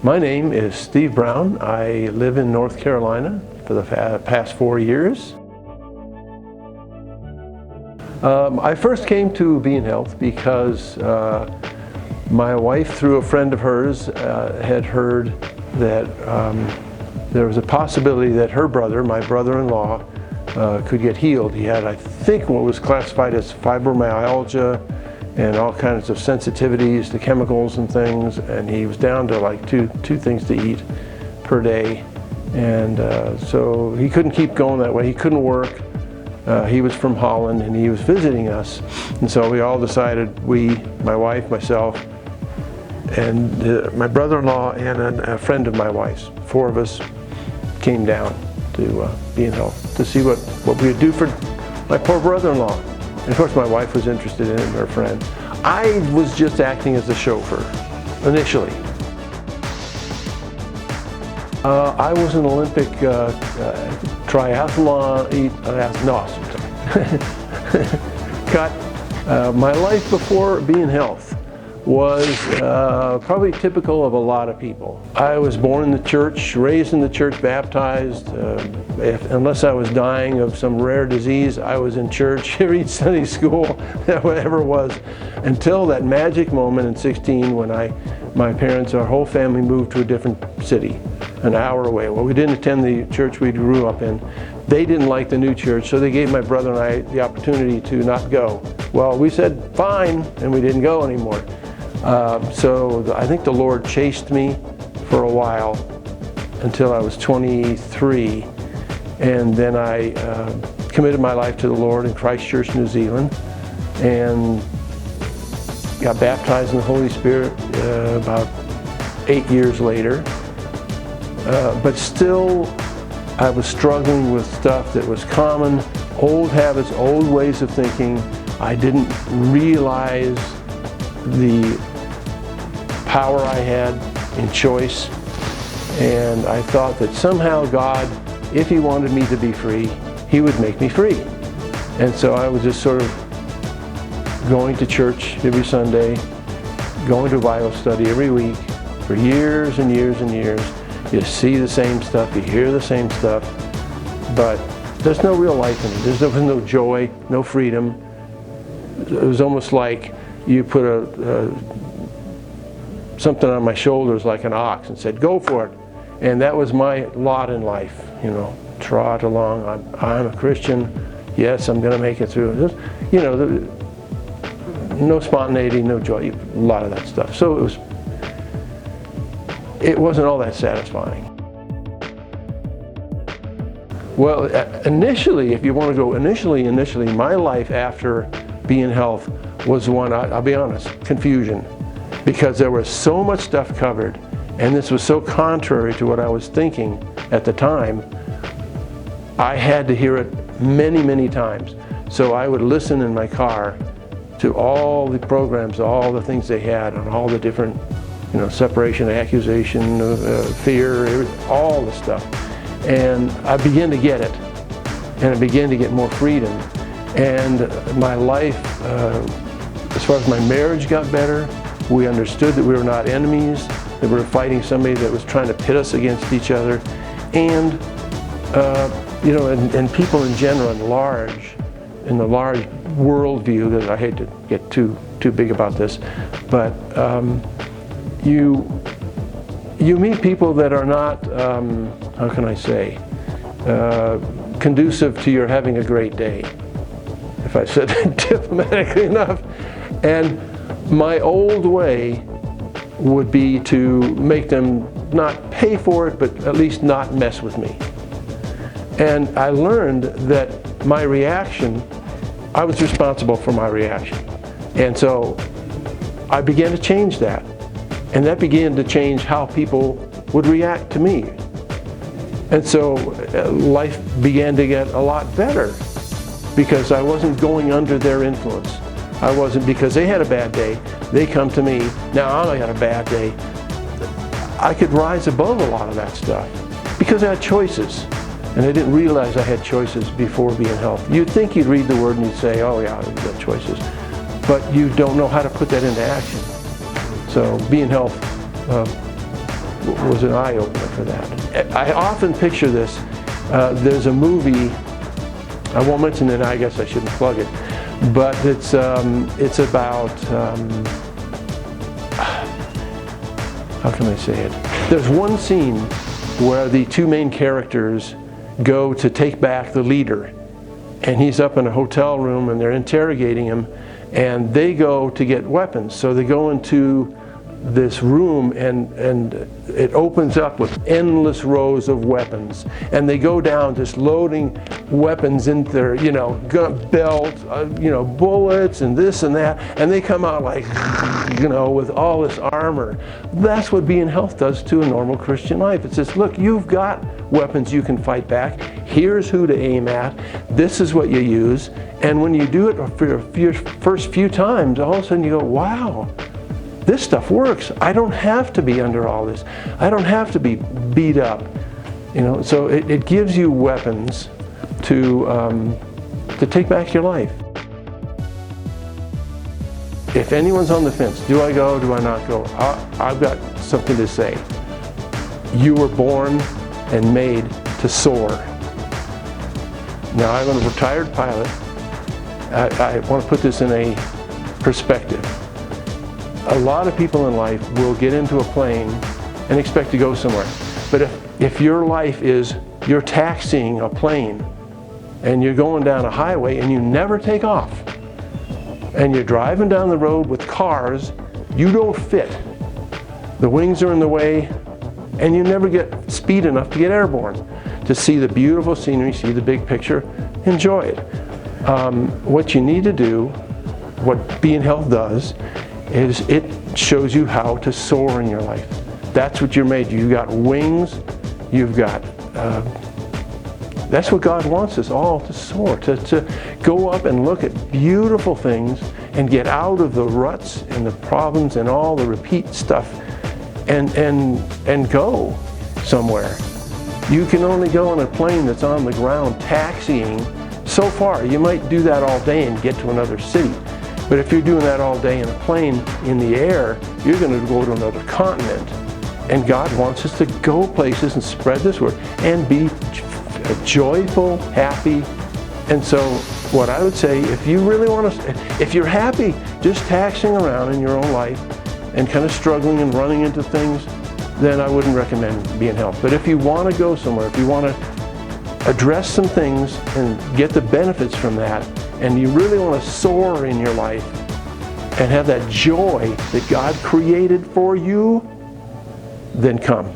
My name is Steve Brown. I live in North Carolina for the past 4 years. I first came to Be in Health because my wife, through a friend of hers, had heard that there was a possibility that her brother, my brother-in-law, could get healed. He had, I think, what was classified as fibromyalgia and all kinds of sensitivities to chemicals and things, and he was down to like two things to eat per day, and so he couldn't keep going that way. He couldn't work. He was from Holland and he was visiting us, and so we all decided, my wife, myself, and my brother-in-law and a friend of my wife's, 4 of us came down to Be in Health to see what we would do for my poor brother-in-law. And of course my wife was interested in it, and her friend. I was just acting as a chauffeur initially. I was an Olympic triathlon, my life before Be in Health was probably typical of a lot of people. I was born in the church, raised in the church, baptized. Unless I was dying of some rare disease, I was in church, every Sunday school, whatever it was, until that magic moment in 16 when my parents, our whole family, moved to a different city, an hour away. Well, we didn't attend the church we grew up in. They didn't like the new church, so they gave my brother and I the opportunity to not go. Well, we said fine, and we didn't go anymore. So I think the Lord chased me for a while until I was 23, and then I committed my life to the Lord in Christchurch, New Zealand, and got baptized in the Holy Spirit about 8 years later. But still, I was struggling with stuff that was common, old habits, old ways of thinking. I didn't realize the power I had in choice, and I thought that somehow God, if He wanted me to be free, He would make me free. And so I was just sort of going to church every Sunday, going to Bible study every week for years and years and years. You see the same stuff, you hear the same stuff, but there's no real life in it. There's no joy, no freedom. It was almost like you put something on my shoulders like an ox and said, go for it. And that was my lot in life, you know, trot along. I'm a Christian. Yes, I'm going to make it through. You know, no spontaneity, no joy, a lot of that stuff. So it wasn't all that satisfying. Well, initially, if you want to go initially, my life after Be in Health was one, I'll be honest, confusion. Because there was so much stuff covered, and this was so contrary to what I was thinking at the time, I had to hear it many, many times. So I would listen in my car to all the programs, all the things they had, on all the different, you know, separation, accusation, fear, all the stuff. And I began to get it, and I began to get more freedom. And my life, as far as my marriage got better, we understood that we were not enemies, that we were fighting somebody that was trying to pit us against each other. And, you know, and people in general, in the large worldview, that I hate to get too big about this, but you meet people that are not, how can I say, conducive to your having a great day, if I said that diplomatically enough. And my old way would be to make them not pay for it, but at least not mess with me. And I learned that my reaction, I was responsible for my reaction. And so I began to change that. And that began to change how people would react to me. And so life began to get a lot better because I wasn't going under their influence. I wasn't, because they had a bad day, they come to me, now I had a bad day. I could rise above a lot of that stuff because I had choices. And I didn't realize I had choices before Be in Health. You'd think you'd read the Word and you'd say, oh yeah, I've got choices. But you don't know how to put that into action. So Be in Health was an eye-opener for that. I often picture this. There's a movie, I won't mention it, I guess I shouldn't plug it, but it's about, how can I say it? There's one scene where the two main characters go to take back the leader, and he's up in a hotel room and they're interrogating him, and they go to get weapons. So they go into this room and it opens up with endless rows of weapons, and they go down just loading weapons into their gun belt, bullets and this and that, and they come out like with all this armor. That's what being health does to a normal Christian life. It says, look, you've got weapons you can fight back. Here's who to aim at. This is what you use. And when you do it for your first few times, all of a sudden you go, wow, this stuff works. I don't have to be under all this. I don't have to be beat up. So it gives you weapons to take back your life. If anyone's on the fence, do I go, do I not go? I've got something to say. You were born and made to soar. Now, I'm a retired pilot. I want to put this in a perspective. A lot of people in life will get into a plane and expect to go somewhere. But if your life is you're taxiing a plane and you're going down a highway and you never take off, and you're driving down the road with cars, you don't fit. The wings are in the way, and you never get speed enough to get airborne, to see the beautiful scenery, see the big picture, enjoy it. What you need to do, what Being Health does, is it shows you how to soar in your life. That's what you're made. You've got wings, you've got, that's what God wants us all to soar, to go up and look at beautiful things and get out of the ruts and the problems and all the repeat stuff and go somewhere. You can only go on a plane that's on the ground taxiing so far. You might do that all day and get to another city. But if you're doing that all day in a plane in the air, you're going to go to another continent. And God wants us to go places and spread this word and be joyful, happy. And so what I would say, if you really want to, if you're happy just taxiing around in your own life and kind of struggling and running into things, then I wouldn't recommend Being Health. But if you want to go somewhere, if you want to address some things and get the benefits from that, and you really want to soar in your life and have that joy that God created for you, then come.